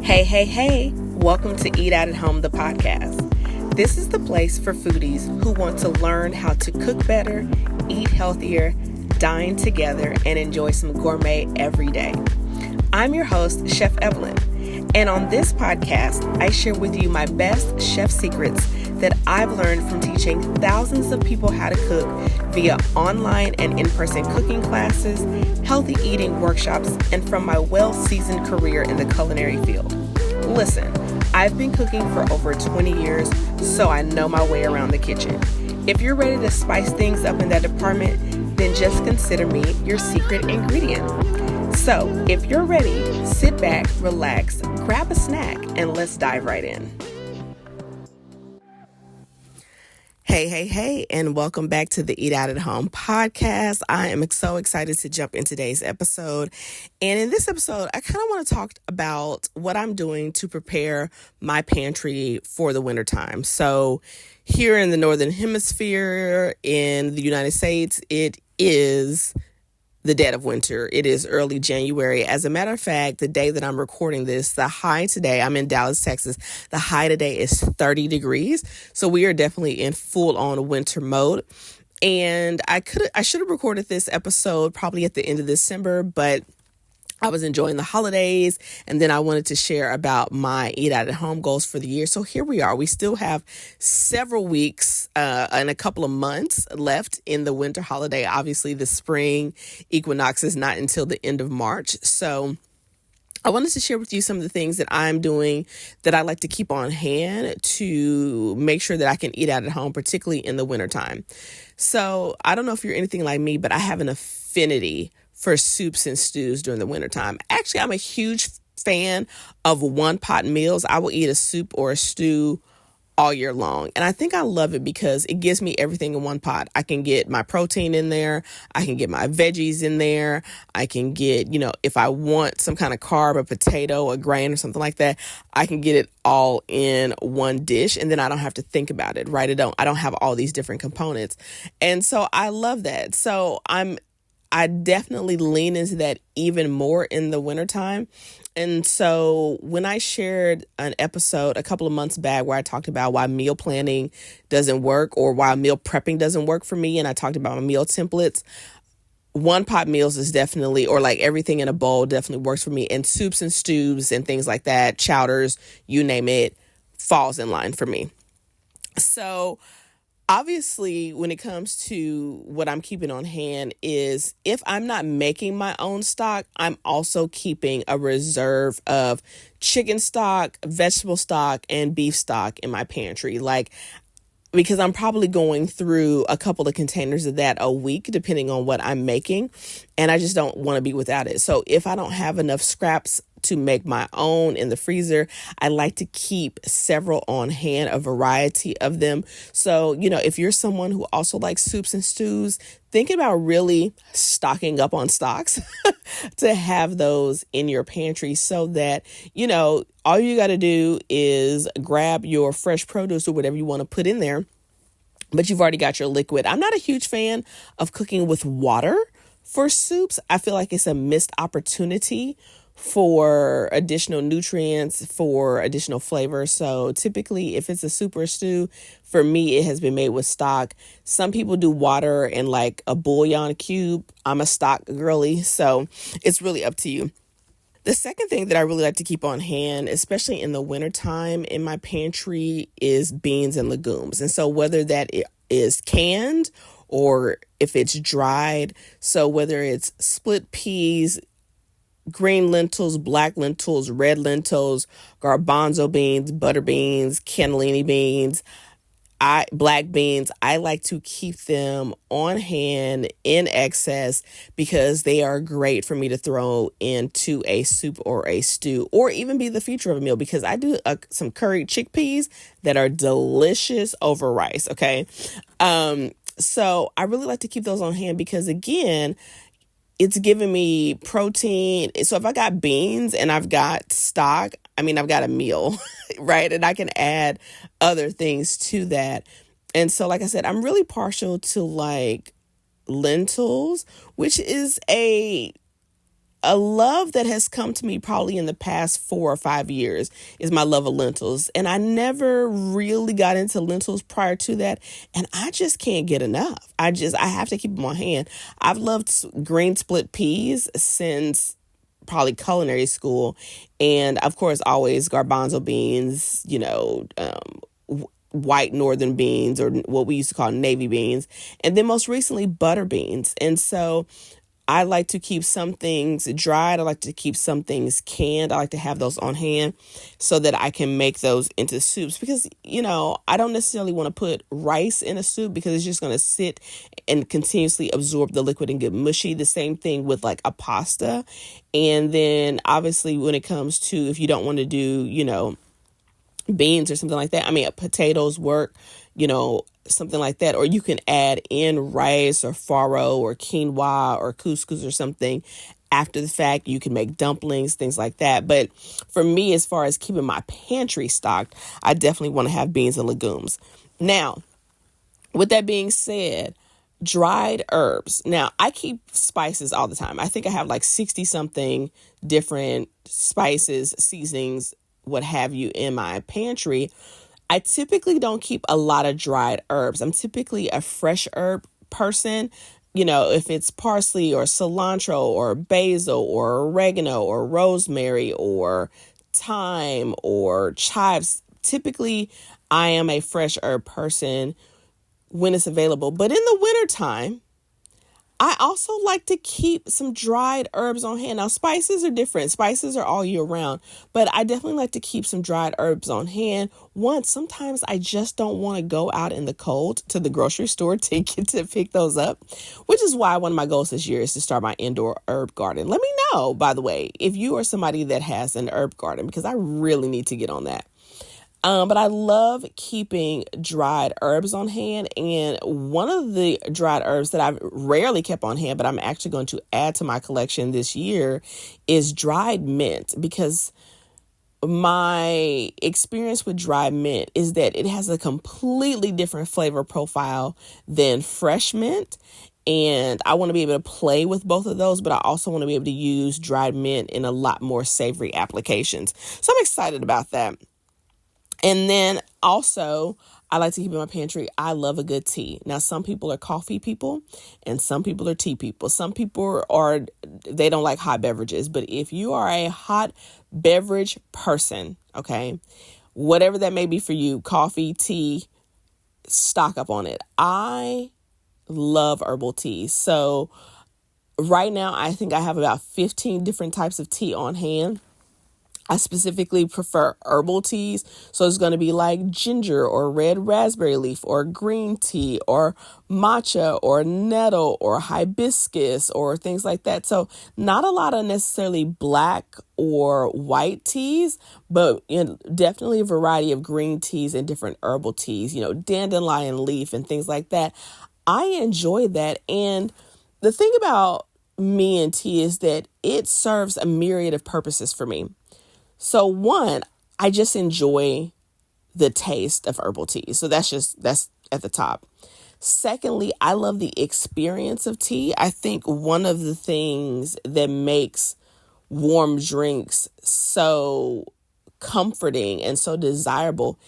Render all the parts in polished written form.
Hey, hey, hey, welcome to Eat Out at Home, the podcast. This is the place for foodies who want to learn how to cook better, eat healthier, dine together, and enjoy some gourmet every day. I'm your host, Chef Evelyn, and on this podcast, I share with you my best chef secrets that I've learned from teaching thousands of people how to cook via online and in-person cooking classes, healthy eating workshops, and from my well-seasoned career in the culinary field. Listen, I've been cooking for over 20 years, so I know my way around the kitchen. If you're ready to spice things up in that department, then just consider me your secret ingredient. So, if you're ready, sit back, relax, grab a snack, and let's dive right in. Hey, and welcome back to the Eat Out at Home podcast. I am so excited to jump in today's episode. And in this episode, I kind of want to talk about what I'm doing to prepare my pantry for the wintertime. So here in the Northern Hemisphere in the United States, it is the dead of winter. It is early January. As a matter of fact, the day that I'm recording this, the high today, I'm in Dallas, Texas. The high today is 30 degrees. So we are definitely in full on winter mode. And I should have recorded this episode probably at the end of December, but I was enjoying the holidays, and then I wanted to share about my Eat Out at Home goals for the year. So here we are. We still have several weeks and a couple of months left in the winter holiday. Obviously, the spring equinox is not until the end of March. So I wanted to share with you some of the things that I'm doing that I like to keep on hand to make sure that I can eat out at home, particularly in the wintertime. So I don't know if you're anything like me, but I have an affinity for soups and stews during the wintertime. Actually, I'm a huge fan of one-pot meals. I will eat a soup or a stew all year long. And I think I love it because it gives me everything in one pot. I can get my protein in there. I can get my veggies in there. I can get, if I want some kind of carb, a potato, a grain or something like that, I can get it all in one dish. And then I don't have to think about it, right? I don't have all these different components. And so I love that. So I definitely lean into that even more in the wintertime. And so when I shared an episode a couple of months back where I talked about why meal planning doesn't work or why meal prepping doesn't work for me, and I talked about my meal templates, one pot meals is definitely, or like everything in a bowl definitely works for me. And soups and stews and things like that, chowders, you name it, falls in line for me. So obviously, when it comes to what I'm keeping on hand is if I'm not making my own stock, I'm also keeping a reserve of chicken stock, vegetable stock, and beef stock in my pantry. Because I'm probably going through a couple of containers of that a week, depending on what I'm making. And I just don't want to be without it. So if I don't have enough scraps to make my own in the freezer, I like to keep several on hand, a variety of them. So, if you're someone who also likes soups and stews, thinking about really stocking up on stocks to have those in your pantry so that, all you got to do is grab your fresh produce or whatever you want to put in there, but you've already got your liquid. I'm not a huge fan of cooking with water for soups. I feel like it's a missed opportunity for additional nutrients, for additional flavor. So typically if it's a soup or stew, for me, it has been made with stock. Some people do water and like a bouillon cube. I'm a stock girly, so it's really up to you. The second thing that I really like to keep on hand, especially in the wintertime in my pantry, is beans and legumes. And so whether that is canned or if it's dried, so whether it's split peas, green lentils, black lentils, red lentils, garbanzo beans, butter beans, cannellini beans, black beans, I like to keep them on hand in excess because they are great for me to throw into a soup or a stew or even be the feature of a meal because I do some curried chickpeas that are delicious over rice. Okay. So I really like to keep those on hand because again, it's giving me protein. So if I got beans and I've got stock, I've got a meal, right? And I can add other things to that. And so, like I said, I'm really partial to like lentils, which is a love that has come to me probably in the past 4 or 5 years is my love of lentils. And I never really got into lentils prior to that. And I just can't get enough. I have to keep them on hand. I've loved green split peas since probably culinary school. And of course, always garbanzo beans, white northern beans, or what we used to call navy beans. And then most recently, butter beans. And so I like to keep some things dried. I like to keep some things canned. I like to have those on hand so that I can make those into soups because, I don't necessarily want to put rice in a soup because it's just going to sit and continuously absorb the liquid and get mushy. The same thing with like a pasta. And then obviously when it comes to, if you don't want to do, beans or something like that. I mean, potatoes work, something like that. Or you can add in rice or farro or quinoa or couscous or something after the fact. You can make dumplings, things like that. But for me, as far as keeping my pantry stocked, I definitely want to have beans and legumes. Now, with that being said, dried herbs. Now, I keep spices all the time. I think I have like 60 something different spices, seasonings, what have you in my pantry. I typically don't keep a lot of dried herbs. I'm typically a fresh herb person. If it's parsley or cilantro or basil or oregano or rosemary or thyme or chives, typically I am a fresh herb person when it's available. But in the wintertime, I also like to keep some dried herbs on hand. Now, spices are different. Spices are all year round, but I definitely like to keep some dried herbs on hand. Sometimes I just don't want to go out in the cold to the grocery store to pick those up, which is why one of my goals this year is to start my indoor herb garden. Let me know, by the way, if you are somebody that has an herb garden, because I really need to get on that. But I love keeping dried herbs on hand. And one of the dried herbs that I've rarely kept on hand, but I'm actually going to add to my collection this year, is dried mint. Because my experience with dried mint is that it has a completely different flavor profile than fresh mint. And I want to be able to play with both of those, but I also want to be able to use dried mint in a lot more savory applications. So I'm excited about that. And then also, I like to keep in my pantry, I love a good tea. Now, some people are coffee people and some people are tea people. Some people they don't like hot beverages. But if you are a hot beverage person, okay, whatever that may be for you, coffee, tea, stock up on it. I love herbal teas. So right now, I think I have about 15 different types of tea on hand. I specifically prefer herbal teas. So it's going to be like ginger or red raspberry leaf or green tea or matcha or nettle or hibiscus or things like that. So not a lot of necessarily black or white teas, but definitely a variety of green teas and different herbal teas, dandelion leaf and things like that. I enjoy that. And the thing about me and tea is that it serves a myriad of purposes for me. So one, I just enjoy the taste of herbal tea. So that's at the top. Secondly, I love the experience of tea. I think one of the things that makes warm drinks so comforting and so desirable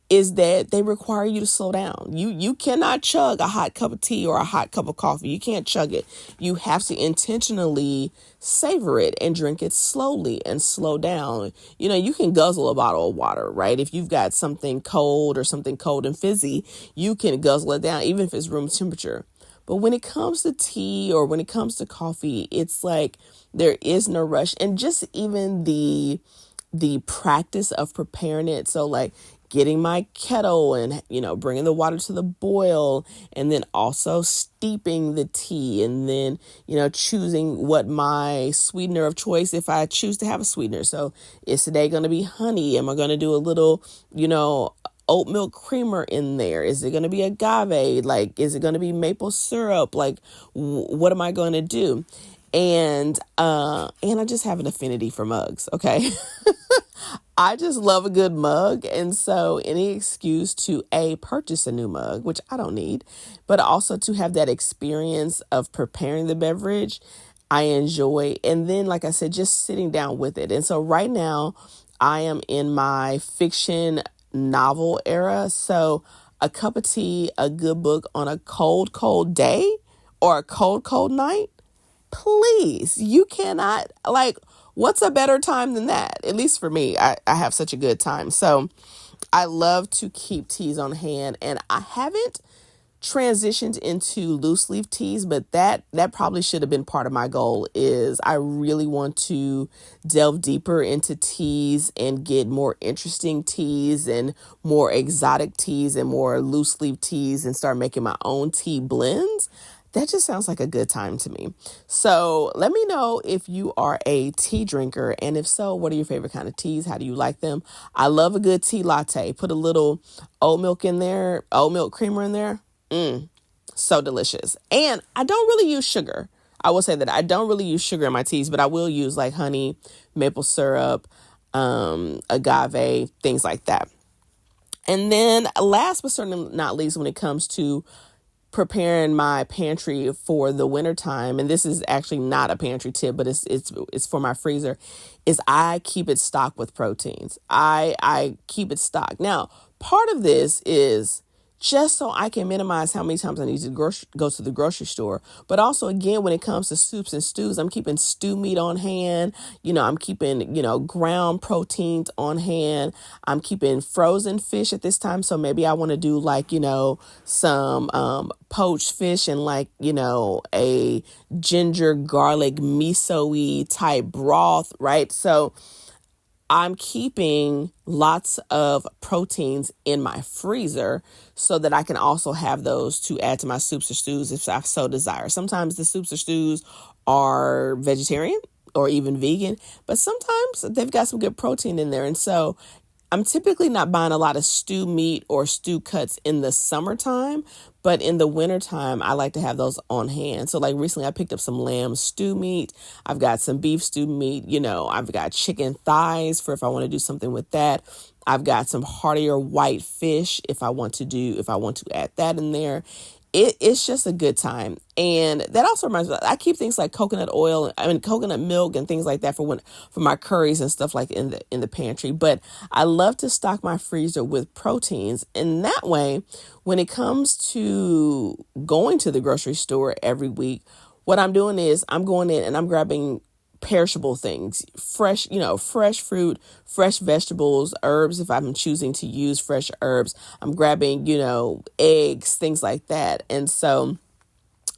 is that they require you to slow down. You cannot chug a hot cup of tea or a hot cup of coffee. You can't chug it. You have to intentionally savor it and drink it slowly and slow down. You can guzzle a bottle of water, right? If you've got something cold or something cold and fizzy, you can guzzle it down, even if it's room temperature. But when it comes to tea or when it comes to coffee, it's like there is no rush. And just even the practice of preparing it. So like getting my kettle and, bringing the water to the boil, and then also steeping the tea, and then, choosing what my sweetener of choice, if I choose to have a sweetener. So is today going to be honey? Am I going to do a little, oat milk creamer in there? Is it going to be agave? Like, is it going to be maple syrup? Like, what am I going to do? And I just have an affinity for mugs. Okay. I just love a good mug. And so any excuse to purchase a new mug, which I don't need, but also to have that experience of preparing the beverage, I enjoy. And then, like I said, just sitting down with it. And so right now I am in my fiction novel era. So a cup of tea, a good book on a cold, cold day or a cold, cold night. Please, you cannot, like, what's a better time than that? At least for me, I have such a good time. So I love to keep teas on hand, and I haven't transitioned into loose leaf teas, but that probably should have been part of my goal. Is I really want to delve deeper into teas and get more interesting teas and more exotic teas and more loose leaf teas and start making my own tea blends. That just sounds like a good time to me. So let me know if you are a tea drinker. And if so, what are your favorite kind of teas? How do you like them? I love a good tea latte. Put a little oat milk in there, oat milk creamer in there. So delicious. And I don't really use sugar. I will say that I don't really use sugar in my teas, but I will use like honey, maple syrup, agave, things like that. And then last but certainly not least, when it comes to preparing my pantry for the winter time, and this is actually not a pantry tip, but it's for my freezer, is I keep it stocked with proteins. I keep it stocked. Now, part of this is just so I can minimize how many times I need to go to the grocery store. But also, again, when it comes to soups and stews, I'm keeping stew meat on hand. I'm keeping, ground proteins on hand. I'm keeping frozen fish at this time. So maybe I want to do like, some poached fish and like, a ginger garlic miso-y type broth, right? So I'm keeping lots of proteins in my freezer so that I can also have those to add to my soups or stews if I so desire. Sometimes the soups or stews are vegetarian or even vegan, but sometimes they've got some good protein in there. And so I'm typically not buying a lot of stew meat or stew cuts in the summertime, but in the wintertime, I like to have those on hand. So like recently I picked up some lamb stew meat. I've got some beef stew meat. I've got chicken thighs for if I want to do something with that. I've got some heartier white fish if I want to add that in there. It's just a good time. And that also reminds me, I keep things like coconut milk and things like that for my curries and stuff like in the pantry. But I love to stock my freezer with proteins. And that way, when it comes to going to the grocery store every week, what I'm doing is I'm going in and I'm grabbing perishable things, fresh fruit, fresh vegetables, herbs. If I'm choosing to use fresh herbs, I'm grabbing, eggs, things like that. And so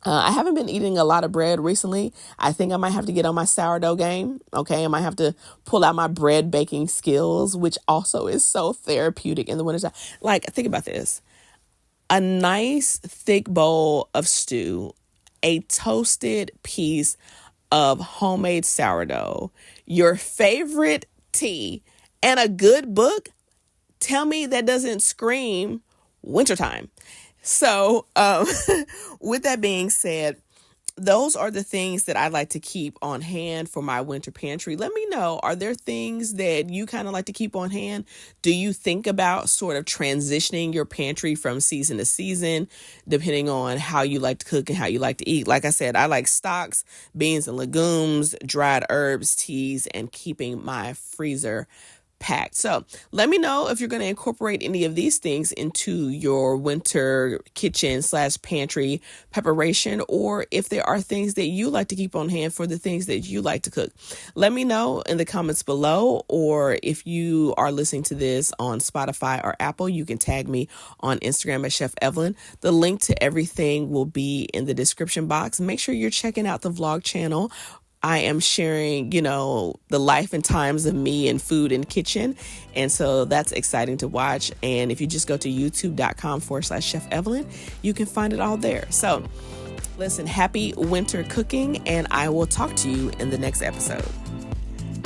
I haven't been eating a lot of bread recently. I think I might have to get on my sourdough game. Okay. I might have to pull out my bread baking skills, which also is so therapeutic in the wintertime. Like, think about this. A nice thick bowl of stew, a toasted piece of homemade sourdough, your favorite tea, and a good book. Tell me that doesn't scream wintertime. So with that being said, those are the things that I like to keep on hand for my winter pantry. Let me know, are there things that you kind of like to keep on hand? Do you think about sort of transitioning your pantry from season to season, depending on how you like to cook and how you like to eat? Like I said, I like stocks, beans and legumes, dried herbs, teas, and keeping my freezer packed. So let me know if you're going to incorporate any of these things into your winter kitchen / pantry preparation, or if there are things that you like to keep on hand for the things that you like to cook. Let me know in the comments below, or if you are listening to this on Spotify or Apple, you can tag me on Instagram at Chef Evelyn. The link to everything will be in the description box. Make sure you're checking out the vlog channel. I am sharing, the life and times of me and food and kitchen. And so that's exciting to watch. And if you just go to youtube.com/Chef Evelyn, you can find it all there. So listen, happy winter cooking, and I will talk to you in the next episode.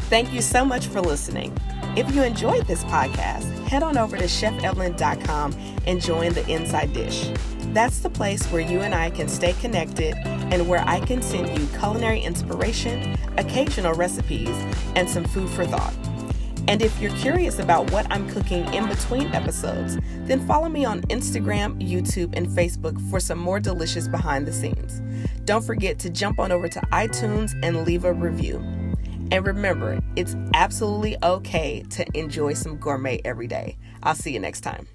Thank you so much for listening. If you enjoyed this podcast, head on over to chefevelyn.com and join the Inside Dish. That's the place where you and I can stay connected and where I can send you culinary inspiration, occasional recipes, and some food for thought. And if you're curious about what I'm cooking in between episodes, then follow me on Instagram, YouTube, and Facebook for some more delicious behind the scenes. Don't forget to jump on over to iTunes and leave a review. And remember, it's absolutely okay to enjoy some gourmet every day. I'll see you next time.